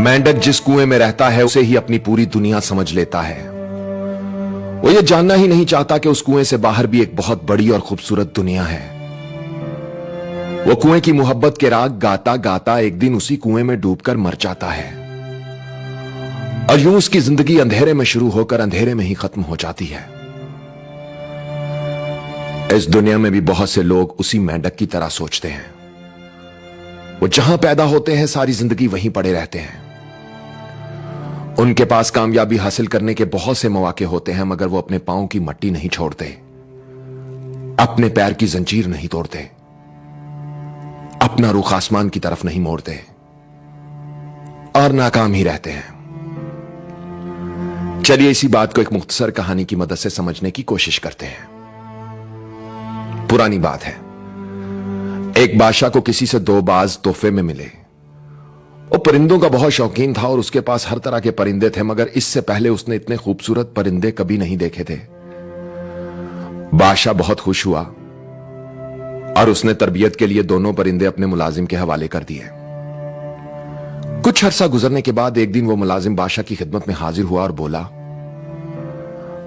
मेंढक जिस कुएं में रहता है उसे ही अपनी पूरी दुनिया समझ लेता है। वो ये जानना ही नहीं चाहता कि उस कुएं से बाहर भी एक बहुत बड़ी और खूबसूरत दुनिया है। वो कुएं की मोहब्बत के राग गाता गाता एक दिन उसी कुएं में डूबकर मर जाता है और यूं उसकी जिंदगी अंधेरे में शुरू होकर अंधेरे में ही खत्म हो जाती है। इस दुनिया में भी बहुत से लोग उसी मेंढक की तरह सोचते हैं। वो जहां पैदा होते हैं सारी जिंदगी वहीं पड़े रहते हैं। उनके पास कामयाबी हासिल करने के बहुत से मौके होते हैं, मगर वो अपने पांव की मट्टी नहीं छोड़ते, अपने पैर की जंजीर नहीं तोड़ते, अपना रुख आसमान की तरफ नहीं मोड़ते और नाकाम ही रहते हैं। चलिए इसी बात को एक मुख्तसर कहानी की मदद से समझने की कोशिश करते हैं। पुरानी बात है, एक बादशाह को किसी से 2 बाज तोहफे में मिले। वो परिंदों का बहुत शौकीन था और उसके पास हर तरह के परिंदे थे, मगर इससे पहले उसने इतने खूबसूरत परिंदे कभी नहीं देखे थे। बादशाह बहुत खुश हुआ और उसने तरबियत के लिए दोनों परिंदे अपने मुलाजिम के हवाले कर दिए। कुछ अरसा गुजरने के बाद एक दिन वो मुलाजिम बादशाह की खिदमत में हाजिर हुआ और बोला,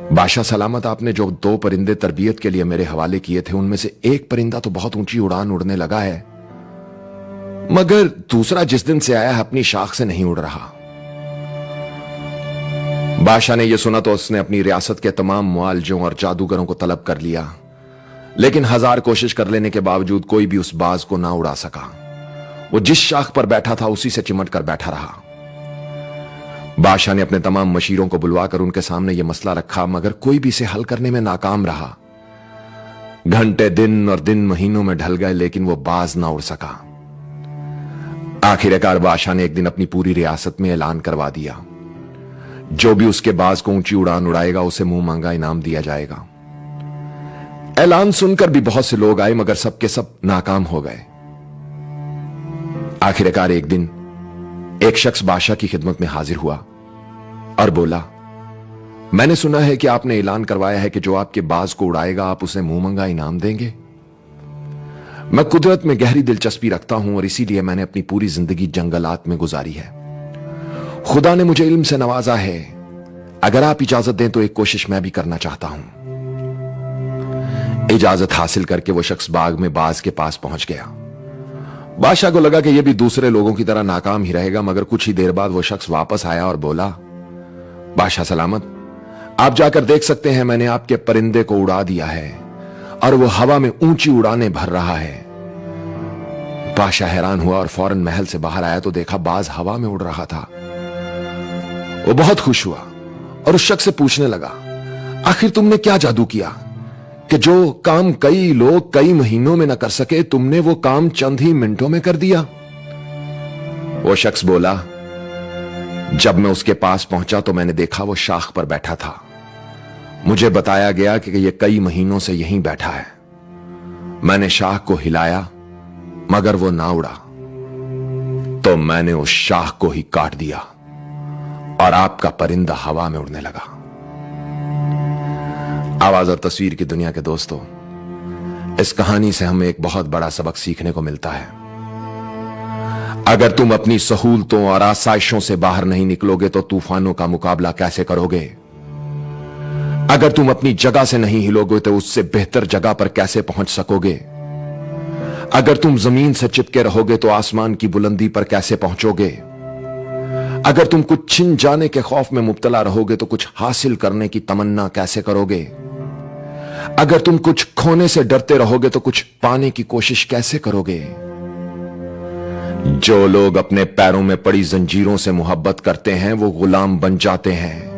बादशाह सलामत, आपने जो 2 परिंदे तरबियत के लिए मेरे हवाले किए थे उनमें से एक परिंदा तो बहुत ऊंची उड़ान उड़ने लगा है, मगर दूसरा जिस दिन से आया है अपनी शाख से नहीं उड़ रहा। बादशाह ने यह सुना तो उसने अपनी रियासत के तमाम मुआलजों और जादूगरों को तलब कर लिया, लेकिन 1000 कोशिश कर लेने के बावजूद कोई भी उस बाज को ना उड़ा सका। वो जिस शाख पर बैठा था उसी से चिमट कर बैठा रहा। बादशाह ने अपने तमाम मशीरों को बुलवाकर उनके सामने यह मसला रखा, मगर कोई भी इसे हल करने में नाकाम रहा। घंटे दिन और दिन महीनों में ढल गए, लेकिन वो बाज ना उड़ सका। आखिरकार बादशाह ने एक दिन अपनी पूरी रियासत में ऐलान करवा दिया, जो भी उसके बाज को ऊंची उड़ान उड़ाएगा उसे मुंह मांगा इनाम दिया जाएगा। ऐलान सुनकर भी बहुत से लोग आए, मगर सबके सब नाकाम हो गए। आखिरकार एक दिन एक शख्स बादशाह की खिदमत में हाजिर हुआ और बोला, मैंने सुना है कि आपने ऐलान करवाया है कि जो आपके बाज को उड़ाएगा आप उसे मुंह मांगा इनाम देंगे। मैं कुदरत में गहरी दिलचस्पी रखता हूं और इसीलिए मैंने अपनी पूरी जिंदगी जंगलात में गुजारी है। खुदा ने मुझे इल्म से नवाजा है, अगर आप इजाजत दें तो एक कोशिश मैं भी करना चाहता हूं। इजाजत हासिल करके वो शख्स बाग में बाज के पास पहुंच गया। बादशाह को लगा कि यह भी दूसरे लोगों की तरह नाकाम ही रहेगा, मगर कुछ ही देर बाद वो शख्स वापस आया और बोला, बादशाह सलामत, आप जाकर देख सकते हैं, मैंने आपके परिंदे को उड़ा दिया है और वो हवा में ऊंची उड़ानें भर रहा है। बादशाह हैरान हुआ और फौरन महल से बाहर आया तो देखा बाज हवा में उड़ रहा था। वो बहुत खुश हुआ और उस शख्स से पूछने लगा, आखिर तुमने क्या जादू किया कि जो काम कई लोग कई महीनों में न कर सके, तुमने वो काम चंद ही मिनटों में कर दिया? वो शख्स बोला, जब मैं उसके पास पहुंचा तो मैंने देखा वो शाख पर बैठा था। मुझे बताया गया कि यह कई महीनों से यहीं बैठा है। मैंने शाख को हिलाया मगर वो ना उड़ा, तो मैंने उस शाख को ही काट दिया और आपका परिंदा हवा में उड़ने लगा। आवाज और तस्वीर की दुनिया के दोस्तों, इस कहानी से हमें एक बहुत बड़ा सबक सीखने को मिलता है। अगर तुम अपनी सहूलतों और आसाइशों से बाहर नहीं निकलोगे तो तूफानों का मुकाबला कैसे करोगे? अगर तुम अपनी जगह से नहीं हिलोगे तो उससे बेहतर जगह पर कैसे पहुंच सकोगे? अगर तुम जमीन से चिपके रहोगे तो आसमान की बुलंदी पर कैसे पहुंचोगे? अगर तुम कुछ छिन जाने के खौफ में मुब्तला रहोगे तो कुछ हासिल करने की तमन्ना कैसे करोगे? अगर तुम कुछ खोने से डरते रहोगे तो कुछ पाने की कोशिश कैसे करोगे? जो लोग अपने पैरों में पड़ी जंजीरों से मोहब्बत करते हैं वो गुलाम बन जाते हैं।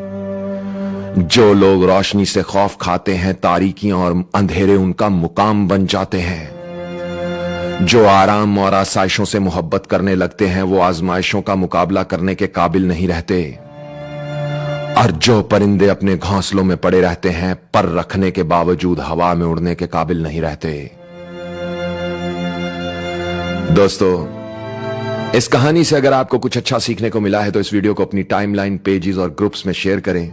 जो लोग रोशनी से खौफ खाते हैं तारीकियां और अंधेरे उनका मुकाम बन जाते हैं। जो आराम और आसाइशों से मोहब्बत करने लगते हैं वो आजमाइशों का मुकाबला करने के काबिल नहीं रहते। और जो परिंदे अपने घोंसलों में पड़े रहते हैं पर रखने के बावजूद हवा में उड़ने के काबिल नहीं रहते। दोस्तों, इस कहानी से अगर आपको कुछ अच्छा सीखने को मिला है तो इस वीडियो को अपनी टाइमलाइन, पेजेस और ग्रुप्स में शेयर करें।